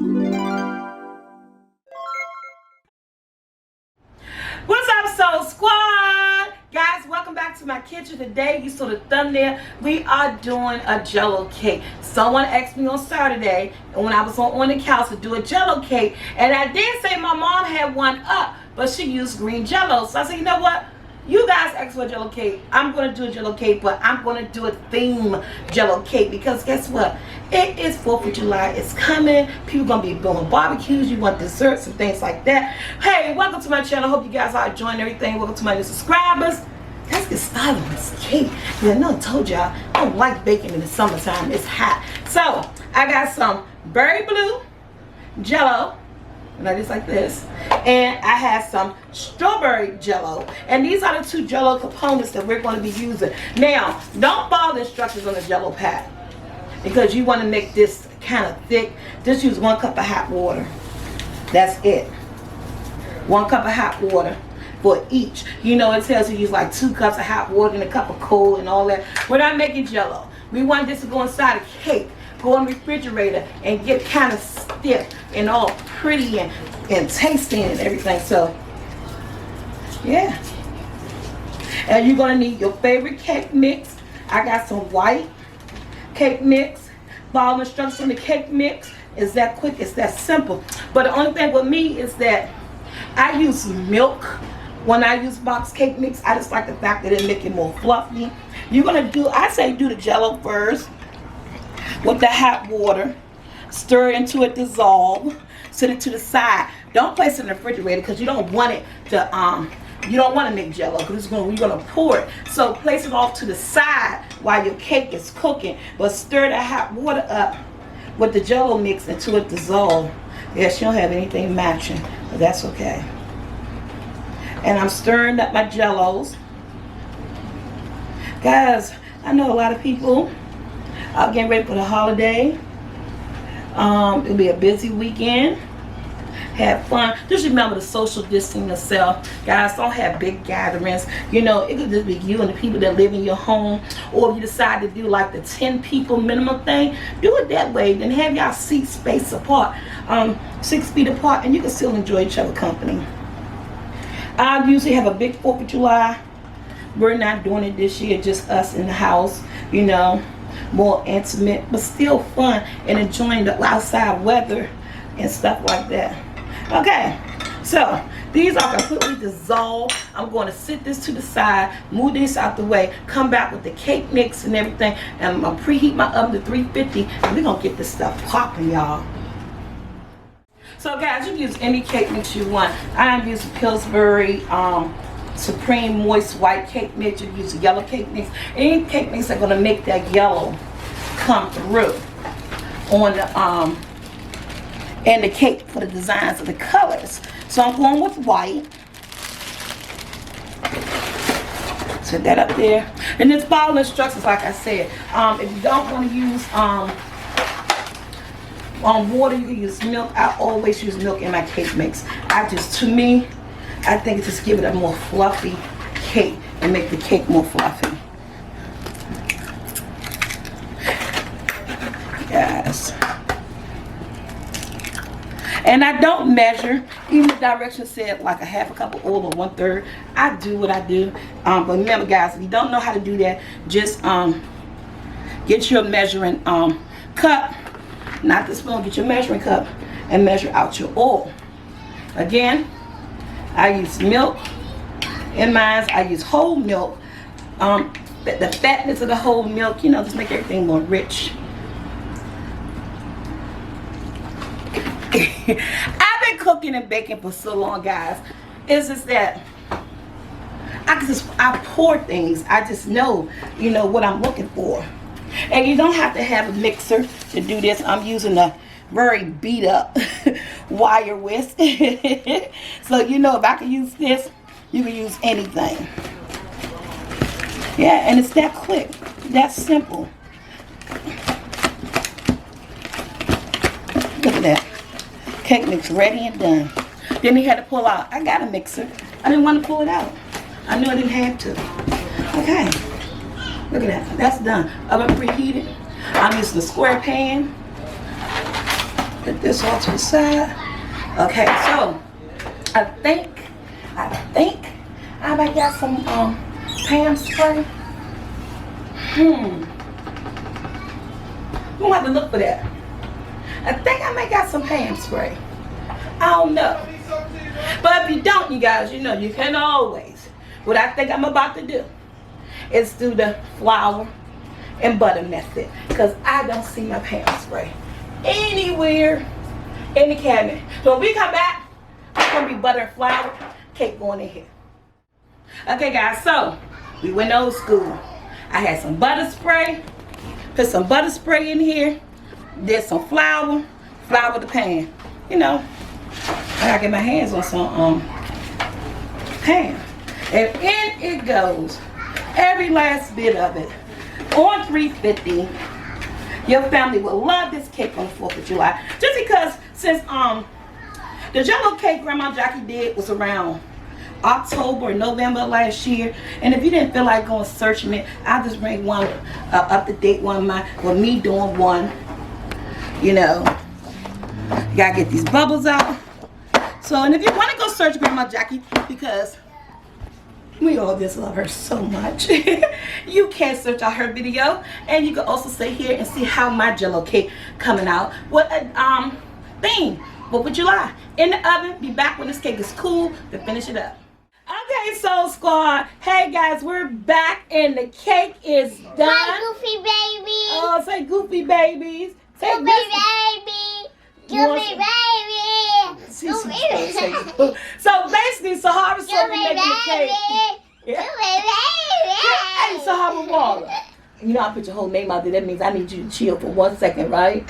What's up, Soul Squad? Guys, welcome back to my kitchen. Today, you saw the thumbnail. We are doing a Jello cake. Someone asked me on Saturday, and when I was on the couch, to do a Jello cake. And I did say my mom had one up, but she used green Jello. So I said, you know what? You guys asked for a Jello cake. I'm going to do a Jello cake, but I'm going to do a theme Jello cake because guess what? It is 4th of July. It's coming. People going to be doing barbecues. You want desserts and things like that. Hey, welcome to my channel. Hope you guys are enjoying everything. Welcome to my new subscribers. Let's get started on this cake. Yeah, no, I told y'all, I don't like baking in the summertime. It's hot. So, I got some berry blue Jello. Like this, like this, and I have some strawberry Jello, and these are the two Jello components that we're going to be using. Now, don't follow the instructions on the Jello pack because you want to make this kind of thick. Just use 1 cup of hot water. That's it. 1 cup of hot water for each. You know, it tells you use like 2 cups of hot water and a cup of cold and all that. We're not making Jello. We want this to go inside a cake. Go in the refrigerator and get kind of stiff and all pretty and tasty and everything. So yeah, and you're gonna need your favorite cake mix. I got some white cake mix. Follow instructions on the cake mix. It's that quick, it's that simple. But the only thing with me is that I use milk when I use box cake mix. I just like the fact that it make it more fluffy. You're gonna do, I say do the Jello first with the hot water, stir it into it, dissolve, set it to the side. Don't place it in the refrigerator because you don't want it to you don't want to make Jello because you're gonna pour it. So place it off to the side while your cake is cooking, but stir the hot water up with the Jello mix until it dissolves. Yes, you don't have anything matching, but that's okay. And I'm stirring up my Jellos. Guys, I know a lot of people are getting ready for the holiday. It'll be a busy weekend. Have fun. Just remember to social distance yourself. Guys, don't have big gatherings. You know, it could just be you and the people that live in your home. Or if you decide to do like the 10 people minimum thing, do it that way. Then have y'all seats spaced apart, 6 feet apart, and you can still enjoy each other's company. I usually have a big 4th of July. We're not doing it this year, just us in the house, you know. More intimate, but still fun and enjoying the outside weather and stuff like that. Okay, so these are completely dissolved. I'm going to sit this to the side, move this out the way, come back with the cake mix and everything, and I'm going to preheat my oven to 350, and we're going to get this stuff popping, y'all. So guys, you can use any cake mix you want. I'm using Pillsbury Supreme Moist White Cake Mix. You can use a yellow cake mix. Any cake mix are going to make that yellow come through on the and the cake for the designs of the colors. So I'm going with white. Set that up there. And then follow the instructions like I said. If you don't want to use water, you can use milk. I always use milk in my cake mix. To me, I think it just give it a more fluffy cake and make the cake more fluffy. Yes. And I don't measure. Even the directions said like a half a cup of oil or 1/3. I do what I do. But remember guys, if you don't know how to do that, just get your measuring cup, not the spoon, get your measuring cup and measure out your oil. Again, I use milk in mine. I use whole milk. The fatness of the whole milk, you know, just make everything more rich. I've been cooking and baking for so long, guys. It's just that I pour things. I just know, you know, what I'm looking for. And you don't have to have a mixer to do this. I'm using a very beat up wire whisk. So you know, if I can use this, you can use anything. Yeah, and it's that quick, that simple. Look at that. Cake mix ready and done. Then he had to pull out. I got a mixer. I didn't want to pull it out. I knew I didn't have to. Okay. Look at that. That's done. Oven preheated. I'm using the square pan. Put this all to the side. Okay, so I think I might got some Pam spray. I'm gonna have to look for that. I think I might got some Pam spray. I don't know. But if you don't, you guys, you know, you can always. What I think I'm about to do is do the flour and butter method. Because I don't see my Pam spray anywhere in the cabinet. So when we come back, it's going to be butter and flour cake going in here. Okay, guys, so we went old school. I had some butter spray. Put some butter spray in here. Did some flour the pan. You know, I gotta get my hands on some pan. And in it goes. Every last bit of it. On 350. Your family will love this cake on the 4th of July. Just because since the Jello cake Grandma Jackie did was around October or November last year. And if you didn't feel like going searching it, I'll just bring one up to date one with me doing one. You know, you gotta get these bubbles out. So, and if you want to go search Grandma Jackie, because we all just love her so much, you can search out her video, and you can also sit here and see how my Jello cake coming out. What a theme, 4th of July in the oven. Be back when this cake is cool to finish it up. Okay, Soul Squad. Hey guys, we're back and the cake is done. Hi, Goofy baby. Oh, say Goofy babies. Say Goofy baby. Goofy baby. So basically, Sahara said we making the cake. Yeah. Hey, Sahara Waller. You know I put your whole name out there. That means I need you to chill for 1 second, right?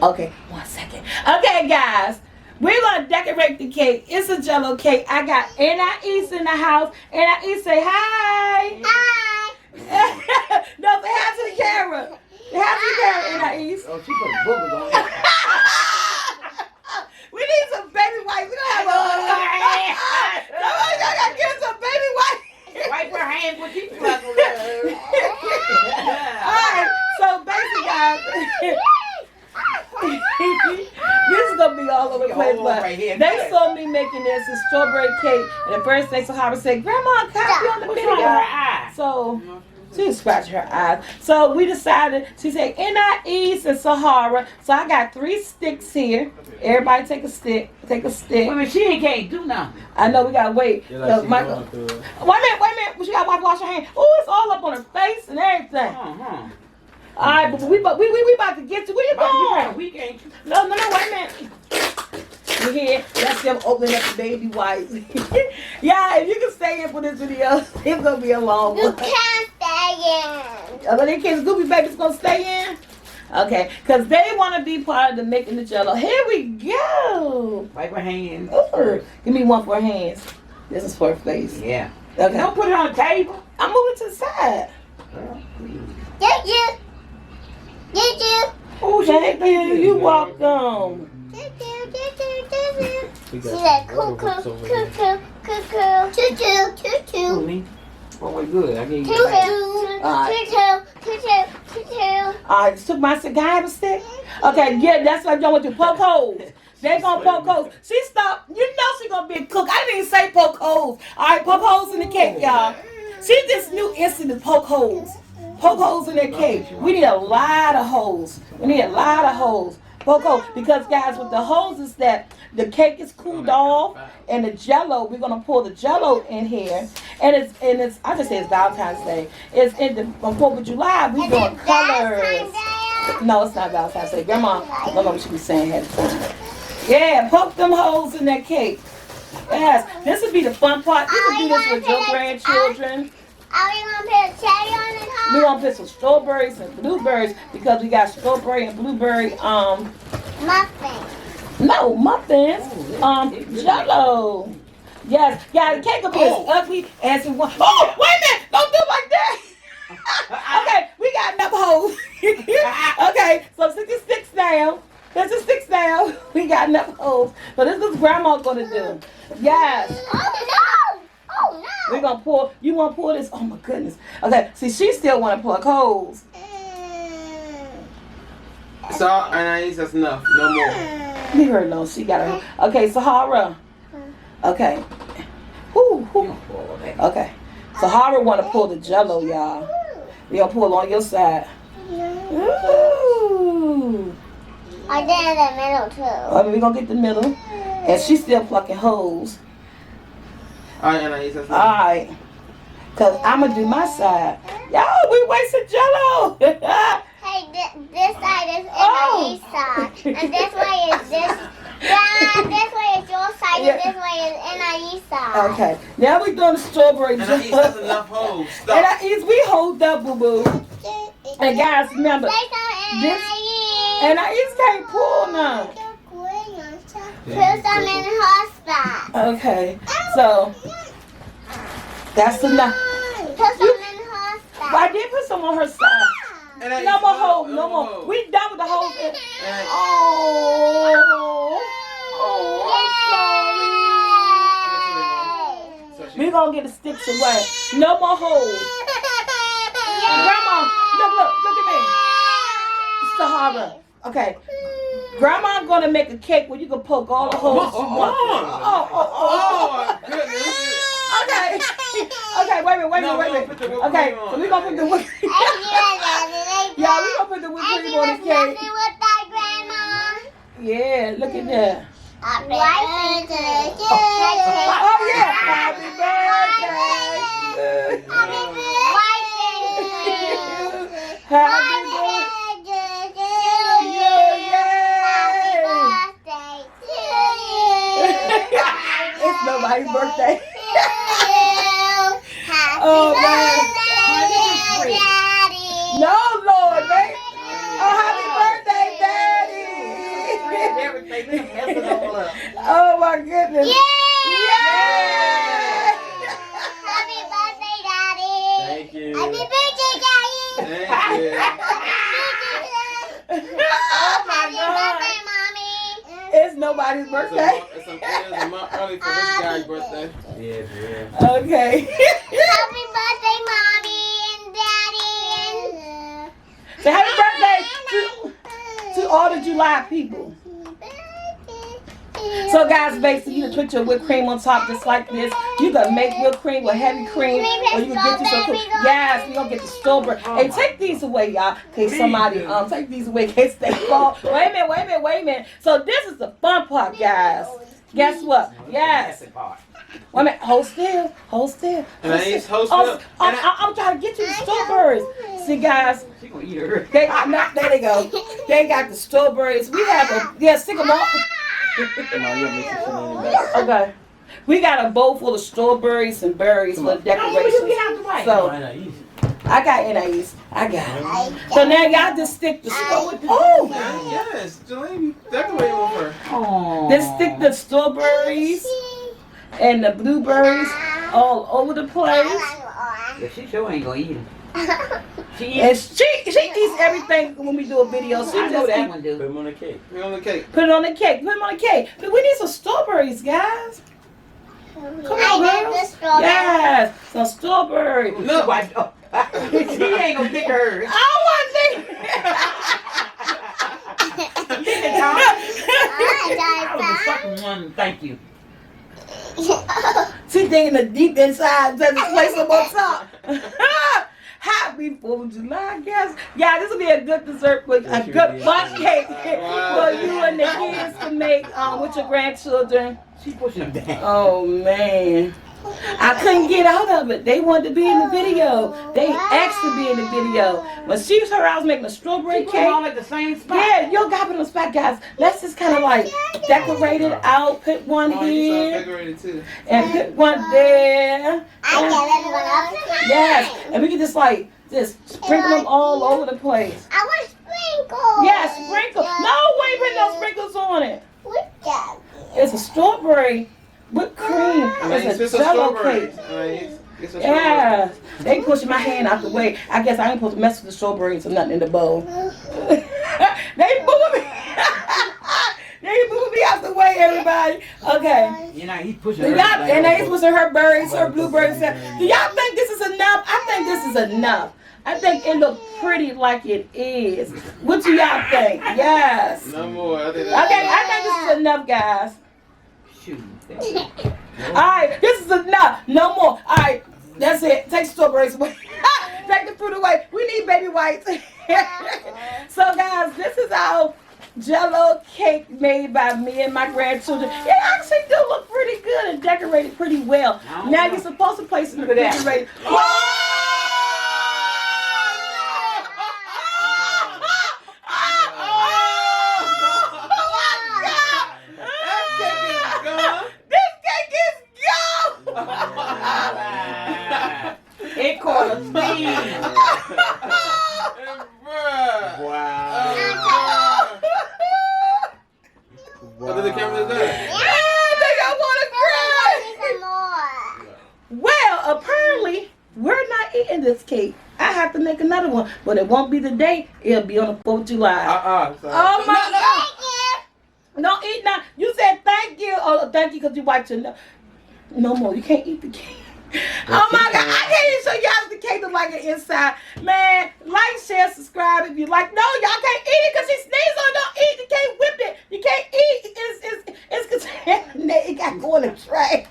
Okay, 1 second. Okay, guys. We're going to decorate the cake. It's a Jello cake. I got Anais in the house. Anais, say hi. Hi. No, say hi to the camera. Say hi to the camera, Anais. Oh, she put boogers on it. We need some baby wipes. We don't have Somebody got to get some baby wipes. Wipe her hands with you plug over there. Alright, so basically, guys, this is going to be all over the place, but they saw me making this strawberry cake, and the first thing Sahara said, Grandma, copy on the video. So she scratched her eyes. So we decided, she said, Anais and Sahara. So I got 3 sticks here. Everybody take a stick. Take a stick. Wait, she can't do nothing. I know we gotta wait. Wait a minute. She gotta wash her hand. Oh, it's all up on her face and everything. All right, but we about to get to. Where you going? Weekend. No, wait a minute. You hear? That's them opening up the baby wipes. Yeah, if you can stay in for this video, it's gonna be a long one. You can't stay in. Are they kids, Goofy baby's gonna stay in? Okay, because they want to be part of the making the Jello. Here we go. Wipe her hands. Ooh, give me one for her hands. This is for her face. Yeah. Okay. Don't put it on the table. I'm moving to the side. Oh, thank you. You're welcome. She said, cuckoo, cuckoo, cuckoo, choo-choo, choo-choo. Oh, we're good. I gave you Choo-choo, that. choo-choo, choo-choo. All right, took my stick. Can I have a stick? Okay, yeah, that's what I'm doing with you. Poke holes. They're going to poke holes. She stopped. You know she's going to be a cook. I didn't even say poke holes. All right, poke holes in the cake, y'all. She just knew instantly to poke holes. Poke holes in that cake. We need a lot of holes. We need a lot of holes. Poke holes. Because, guys, with the holes is that the cake is cooled off, and the Jello, we're gonna pour the Jello in here, and it's I just say it's Valentine's Day. It's in the on 4th of July. We doing colors. No, it's not Valentine's Day. Grandma should be saying ahead of time. Yeah, poke them holes in that cake. Yes, this would be the fun part. You can do this with your grandchildren. Are we gonna put a cherry on it, huh? We're gonna put some strawberries and blueberries because we got strawberry and blueberry Muffins. No, muffins. Jello. Yes. Yeah, the cake will be as ugly as it wants. Oh, wait a minute. Don't do like that. Okay, we got enough holes. Okay, so 66 down. 66 down. We got enough holes. So this is Grandma's gonna do. Yes. Oh no! Oh no! We're gonna pour. You wanna pour this? Oh my goodness. Okay, see, she still wanna pour holes. Salt, anise, that's enough. No more. Leave her alone. She got her. Okay, Sahara. Okay. Whoo. Okay. Sahara want to pull the Jello, y'all. We gonna pull on your side. Ooh. I did in the middle too. Okay, we gonna get the middle, and she's still plucking holes. Alright, anise, that's All enough. right. Cause I'm gonna do my side. Y'all, we wasted Jello. Hey, this side is Anais side, and this way is this. Yeah, this way is your side, Yeah. and this way is Anais side. Okay. Now we doing the strawberry Anise, Jello. that's enough holes. And Stop. we hold up, boo boo. And guys, remember, Say something, this- Anais. and I just can't pull none. Put some in her spot. Okay. So that's enough. Put some in her spot. Well, I did put some on her side. Anise, No more holes. No more. holes. We done with the holes. Anise. Oh, I'm sorry. We gonna get the sticks away. No more holes. Grandma, look at me. Sahara. Okay. Grandma gonna make a cake where you can poke all the holes you want. Oh, goodness. Okay. Okay, wait a No, we minute. gonna put the whipped Okay, cream on. so we gonna put the whipped cream. Yeah, we gonna put the whipped And cream she on was the cake. messing with that grandma. Yeah, look at that. Happy birthday to Oh yeah, happy birthday. Happy birthday. Happy birthday. It's nobody's birthday. Oh, man. No, Lord, baby. Oh, happy birthday, Daddy. Everything, mess it all up. Oh, my goodness. Yay! Happy birthday, Daddy. Thank you. Happy birthday, Daddy. Thank you. Oh, my Happy God. birthday, Mommy. It's nobody's birthday. It's a month early for this guy's birthday. Yeah. Okay. Happy birthday, Mommy and Daddy. So happy birthday to all the July people. So guys, basically you can put your whipped cream on top just like this. You can make whipped cream with heavy cream, or you can get you some. Yes, we gonna get the strawberry. Hey, take these away, y'all. In case somebody take these away in case they fall. Wait a minute. So this is the fun part, guys. Guess what? Yes. Wait a minute. Hold still. And I eat hold Oh, still. I'm trying to get you the strawberries. See, guys. She gonna eat her. There they go. They got the strawberries. We have stick them up. Okay. We got a bowl full of strawberries and berries for the decorations. So I got Anais. I got it. So now y'all just stick the strawberries. Oh, Yes, Jelani decorated with her. Oh. just stick the strawberries and the blueberries all over the place. Yeah, she sure ain't gonna eat them. She And eats. she eats everything when we do a video. She I know just that eat, one do. Put him on the cake. Put it on the cake. put it on the cake. Put them on the cake. But we need some strawberries, guys. Come on, girls. Yes, some strawberries. No. She ain't gonna pick hers. I I was the second one. Thank you. She thinking the deep inside doesn't place them on top. Happy 4th of July, guys. Yeah, this will be a good dessert with a good bunch cake for you and the kids to make with your grandchildren. She pushing them down. Oh, man. I couldn't get out of it. They wanted to be in the video. They asked to be in the video. When she heard I was making a strawberry She put them all cake. at the same spot. Yeah, you got it on the spot, guys. Let's just kind of like decorate it out. Put one Oh, you saw here decorated too. and put one there. Yes, and we can just sprinkle them all over the place. I want sprinkles. Yeah, sprinkle. No, we ain't putting no sprinkles on it. It's a strawberry whipped cream. It's a Jello cake. Get some Yeah, they pushing my hand out the way. I guess I ain't supposed to mess with the strawberries or nothing in the bowl. They moving me. They moving me out the way, everybody. Okay. You know, he's pushing Do her. y'all, and they pushing her berries, her blueberries. Do y'all think this is enough? I think this is enough. I think it looks pretty like it is. What do y'all think? Yes. No more. I think I think this is enough, guys. Shoot. All right, this is enough. No more. All right, that's it. Take strawberries away. Take the fruit away. We need baby wipes. So, guys, this is our Jello cake made by me and my grandchildren. It actually do look pretty good and decorated pretty well. Now you're supposed to place it in the refrigerator. It caught a sneeze. Wow. What did the camera do? Well, apparently, we're not eating this cake. I have to make another one, but it won't be today. It'll be on the 4th of July. Oh my God! Don't eat now. You said thank you. Oh, thank you because you wiped your nose. No more. You can't eat the cake. Oh my God! I can't even show y'all the cake look like it inside. Man, like, share, subscribe if you like. No, y'all can't eat it because she sneezed on. Don't eat. You can't whip it. You can't eat. It's contaminated. It got to go in the trash.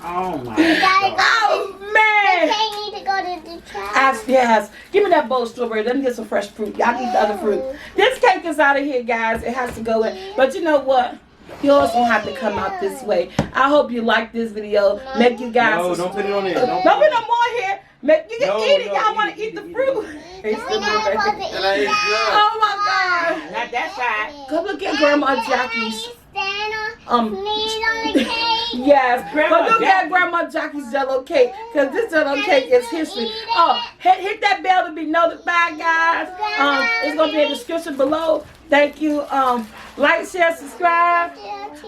Oh my God. Oh man! You need to go to the trash. Yes. Give me that bowl of strawberry. Let me get some fresh fruit. Y'all eat the other fruit. This cake is out of here, guys. It has to go in. But you know what? Yours won't have to come out this way. I hope you like this video. Make you guys. No, don't put it on there. Don't put no more here. You can eat it. Y'all want to eat the fruit. Oh my God. Not that side. Come look at Grandma Jackie's. Sneeze on the cake. Yes, but look at Grandma Jackie's Jello cake, because this Jello cake is history. Oh, hit that bell to be notified, guys. It's gonna be in the description below. Thank you. Like, share, subscribe.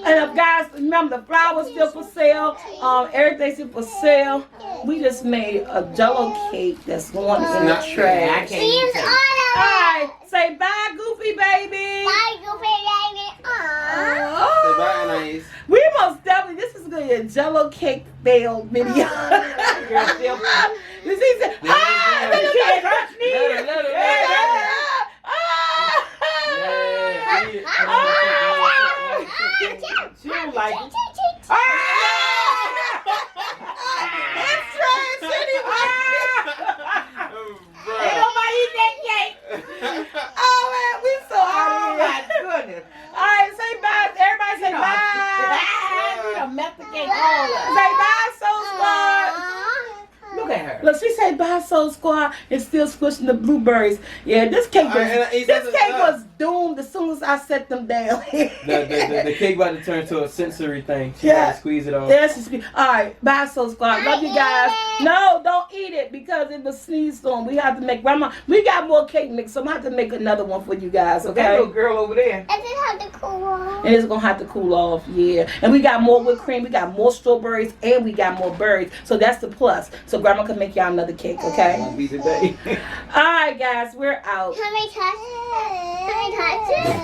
And guys, remember the flour's still for sale. Everything's still for sale. We just made a Jello cake that's going in the trash. Alright, say bye, Goofy baby. Bye, Goofy baby. Oh. Say bye, Anais. We most definitely, this is going to be a Jello cake fail video. You see, said, She don't like it. It's trash anyway. Ain't nobody eat that cake. Oh man, we so out of here. Oh my goodness. All right, say bye. Everybody say bye. We done messed the cake all up. Say bye, Soul Squad. Look at her. Look, she said bye, Soul Squad, and still squishing the blueberries. Yeah, this cake was doomed as soon as I set them down. The cake about to turn to a sensory thing. She Yeah. got to squeeze it off. Yes, all right, bye, Soul Squad. Love you guys. No, don't eat it because it was sneezed on. We have to make Grandma. We got more cake mix, so I'm gonna have to make another one for you guys. Okay. That little girl over there. Does it have to cool off? And it's gonna have to cool off, yeah. And we got more whipped cream, we got more strawberries, and we got more berries. So that's the plus. So Grandma can make y'all another cake, okay? Won't be today. All right, guys, we're out. Can we touch it? Can we touch it?